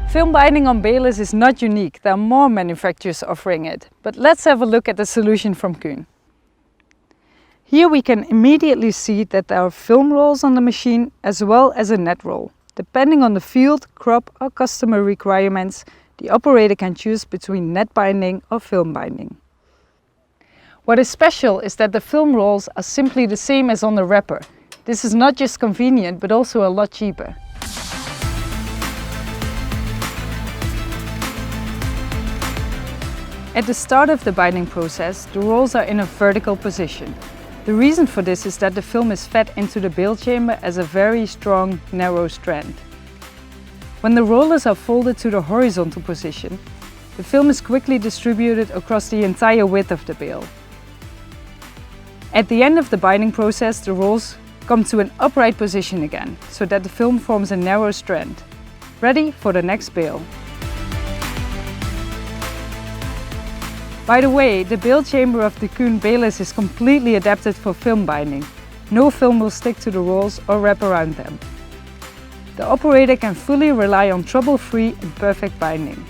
Film binding on balers is not unique, there are more manufacturers offering it, but let's have a look at the solution from Kuhn. Here we can immediately see that there are film rolls on the machine as well as a net roll. Depending on the field, crop or customer requirements, the operator can choose between net binding or film binding. What is special is that the film rolls are simply the same as on the wrapper. This is not just convenient but also a lot cheaper. At the start of the binding process, the rolls are in a vertical position. The reason for this is that the film is fed into the bale chamber as a very strong, narrow strand. When the rollers are folded to the horizontal position, the film is quickly distributed across the entire width of the bale. At the end of the binding process, the rolls come to an upright position again, so that the film forms a narrow strand, ready for the next bale. By the way, the bale chamber of the Kuhn balers is completely adapted for film binding. No film will stick to the rolls or wrap around them. The operator can fully rely on trouble-free and perfect binding.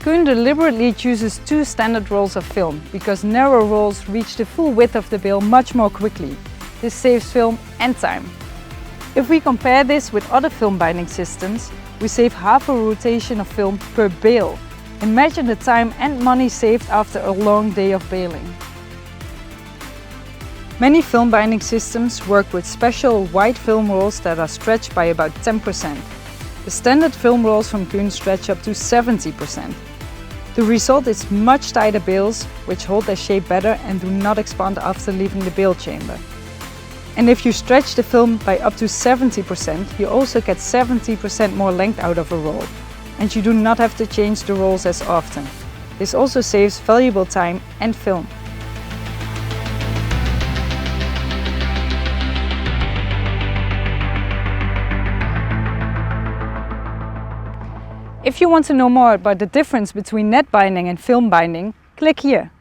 Kuhn deliberately chooses two standard rolls of film because narrow rolls reach the full width of the bale much more quickly. This saves film and time. If we compare this with other film binding systems, we save half a rotation of film per bale. Imagine the time and money saved after a long day of baling. Many film binding systems work with special wide film rolls that are stretched by about 10%. The standard film rolls from Kuhn stretch up to 70%. The result is much tighter bales, which hold their shape better and do not expand after leaving the bale chamber. And if you stretch the film by up to 70%, you also get 70% more length out of a roll. And you do not have to change the rolls as often. This also saves valuable time and film. If you want to know more about the difference between net binding and film binding, click here.